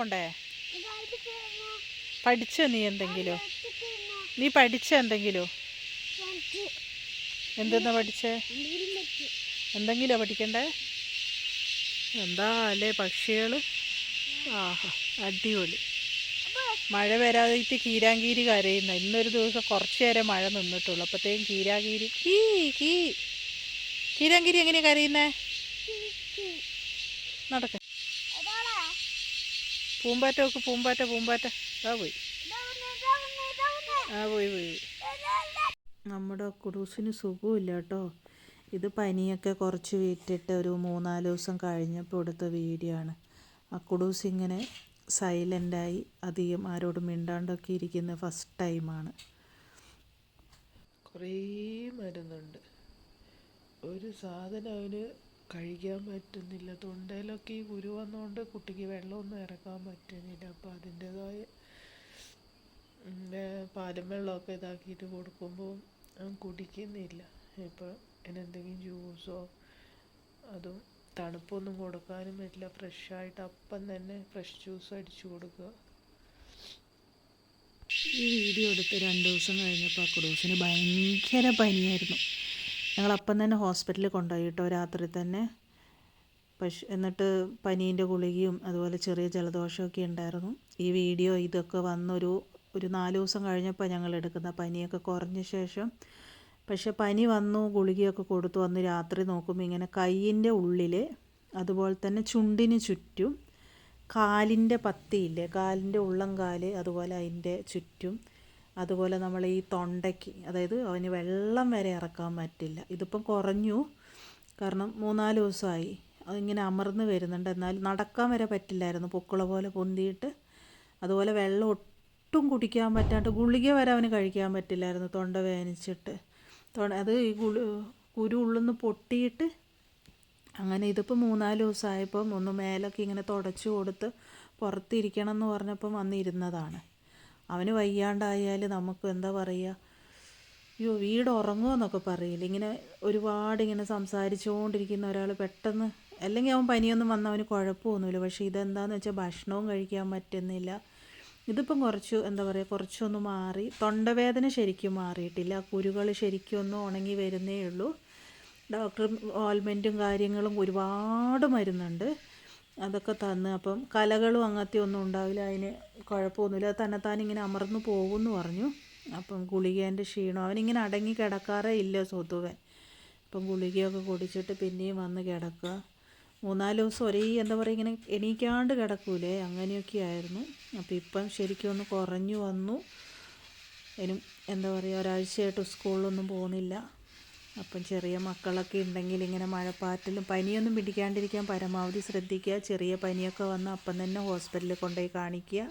പോണ്ടേ? പഠിച്ചോ നീ എന്തെങ്കിലും? നീ പഠിച്ച എന്തെങ്കിലും? എന്തെന്നാ പഠിച്ചേ? എന്തെങ്കിലോ പഠിക്കണ്ടേ? എന്താ അല്ലേ പക്ഷികൾ. ആഹാ, അടിപൊളി. മഴ വരാതിട്ട് കീരാങ്കീരി കരയുന്ന. ഇന്നൊരു ദിവസം കുറച്ചു നേരം മഴ നിന്നിട്ടുള്ളൂ, അപ്പോഴത്തേക്കും കീരാങ്കീരി കീ കീ. കീരാങ്കീരി എങ്ങനെയാ കരയുന്നേ? നടക്ക. പൂമ്പാറ്റ നോക്ക്, പൂമ്പാറ്റ പൂമ്പാറ്റ. ആ പോയി, ആ പോയി പോയി. നമ്മുടെ കുടൂസിന് സുഖമില്ല കേട്ടോ. ഇത് പനിയൊക്കെ കുറച്ച് വിട്ടിട്ട് ഒരു 3-4 ദിവസം കഴിഞ്ഞപ്പോൾ എടുത്ത വീഡിയോ ആണ്. കുടൂസ് ഇങ്ങനെ സൈലൻ്റായി അധികം ആരോടും മിണ്ടാണ്ടൊക്കെ ഇരിക്കുന്ന ഫസ്റ്റ് ടൈമാണ്. കുറേ മരുന്നുണ്ട്, ഒരു സാധനം അവന് കഴിക്കാൻ പറ്റുന്നില്ല. തൊണ്ടയിലൊക്കെ ഈ കുരു വന്നുകൊണ്ട് കുട്ടിക്ക് വെള്ളമൊന്നും ഇറക്കാൻ പറ്റുന്നില്ല. അപ്പോൾ അതിൻ്റേതായ പാലും വെള്ളമൊക്കെ ഇതാക്കിയിട്ട് കൊടുക്കുമ്പോൾ അവൻ കുടിക്കുന്നില്ല. ഇപ്പോൾ എന്തെങ്കിലും ജ്യൂസോ അതും തണുപ്പൊന്നും കൊടുക്കാനും പറ്റില്ല. ഫ്രഷായിട്ട് അപ്പം തന്നെ ഫ്രഷ് ജ്യൂസ് അടിച്ചു കൊടുക്കുക. ഈ വീഡിയോ എടുത്ത് 2 ദിവസം കഴിഞ്ഞപ്പോൾ കുടൂസിന് ഭയങ്കര പനിയായിരുന്നു. ഞങ്ങളപ്പം തന്നെ ഹോസ്പിറ്റലിൽ കൊണ്ടുപോയി കേട്ടോ, രാത്രി തന്നെ. എന്നിട്ട് പനീൻ്റെ ഗുളികയും അതുപോലെ ചെറിയ ജലദോഷമൊക്കെ ഉണ്ടായിരുന്നു. ഈ വീഡിയോ ഇതൊക്കെ വന്നൊരു 4 ദിവസം കഴിഞ്ഞപ്പോൾ ഞങ്ങൾ എടുക്കുന്ന, പനിയൊക്കെ കുറഞ്ഞ ശേഷം. പക്ഷെ പനി വന്നു, ഗുളികയൊക്കെ കൊടുത്തു വന്ന് രാത്രി നോക്കുമ്പോൾ ഇങ്ങനെ കയ്യിൻ്റെ ഉള്ളിൽ, അതുപോലെ തന്നെ ചുണ്ടിന് ചുറ്റും, കാലിൻ്റെ പത്തിയില്ലേ, കാലിൻ്റെ ഉള്ളംകാല്, അതുപോലെ അതിൻ്റെ ചുറ്റും, അതുപോലെ നമ്മൾ ഈ തൊണ്ടയ്ക്ക്, അതായത് അവന് വെള്ളം വരെ ഇറക്കാൻ പറ്റില്ല. ഇതിപ്പം കുറഞ്ഞു, കാരണം 3-4 ദിവസമായി. അതിങ്ങനെ അമർന്ന് വരുന്നുണ്ട്, എന്നാലും നടക്കാൻ വരെ പറ്റില്ലായിരുന്നു, പൊക്കിള പോലെ പൊന്തിയിട്ട്. അതുപോലെ വെള്ളം ഒട്ടും കുടിക്കാൻ പറ്റാണ്ട്, ഗുളിക വരെ അവന് കഴിക്കാൻ പറ്റില്ലായിരുന്നു, തൊണ്ട വേദനിച്ചിട്ട്. അത് ഈ കുരു ഉള്ളിന്ന് പൊട്ടിയിട്ട് അങ്ങനെ. ഇതിപ്പോൾ 3-4 ദിവസമായപ്പം ഒന്ന് മേലൊക്കെ ഇങ്ങനെ തുടച്ചു കൊടുത്ത് പുറത്തിരിക്കണം എന്ന് പറഞ്ഞപ്പം വന്നിരുന്നതാണ്. അവന് വയ്യാണ്ടായാൽ നമുക്ക് എന്താ പറയുക, അയ്യോ വീട് ഉറങ്ങുമോ എന്നൊക്കെ പറയില്ല. ഇങ്ങനെ ഒരുപാട് ഇങ്ങനെ സംസാരിച്ചുകൊണ്ടിരിക്കുന്ന ഒരാൾ പെട്ടെന്ന്, അല്ലെങ്കിൽ അവൻ പനിയൊന്നും വന്നാൽ അവന് കുഴപ്പമൊന്നുമില്ല. പക്ഷേ ഇതെന്താണെന്ന് വെച്ചാൽ ഭക്ഷണവും കഴിക്കാൻ പറ്റുന്നില്ല. ഇതിപ്പം കുറച്ച് എന്താ പറയുക, കുറച്ചൊന്ന് മാറി. തൊണ്ടവേദന ശരിക്കും മാറിയിട്ടില്ല, കുരുകൾ ശരിക്കും ഒന്ന് ഉണങ്ങി വരുന്നേ ഉള്ളൂ. ഡോക്ടർ ഓയിൽമെൻറ്റും കാര്യങ്ങളും ഒരുപാട് മരുന്നുണ്ട്, അതൊക്കെ തന്ന്. അപ്പം കലകളും അങ്ങനത്തെ ഒന്നും ഉണ്ടാവില്ല, അതിന് കുഴപ്പമൊന്നുമില്ല. അത് തന്നെത്താനിങ്ങനെ അമർന്നു പോകുമെന്ന് പറഞ്ഞു. അപ്പം ഗുളികേൻ്റെ ക്ഷീണം, അവനിങ്ങനെ അടങ്ങി കിടക്കാറേ ഇല്ല സ്വതുവേ. അപ്പം ഗുളികയൊക്കെ കുടിച്ചിട്ട് പിന്നെയും വന്ന് കിടക്കുക. 3-4 ദിവസം ഒരേ എന്താ പറയുക, ഇങ്ങനെ എണീക്കാണ്ട് കിടക്കൂലേ, അങ്ങനെയൊക്കെ ആയിരുന്നു. അപ്പോൾ ഇപ്പം ശരിക്കും ഒന്ന് കുറഞ്ഞു വന്നു. ഇനി എന്താ പറയുക, ഒരാഴ്ചയായിട്ട് സ്കൂളിലൊന്നും പോകുന്നില്ല. അപ്പം ചെറിയ മക്കളൊക്കെ ഉണ്ടെങ്കിൽ ഇങ്ങനെ മഴപ്പാറ്റിലും പനിയൊന്നും പിടിക്കാണ്ടിരിക്കാൻ പരമാവധി ശ്രദ്ധിക്കുക. ചെറിയ പനിയൊക്കെ വന്നാൽ അപ്പം തന്നെ ഹോസ്പിറ്റലിൽ കൊണ്ടുപോയി കാണിക്കുക.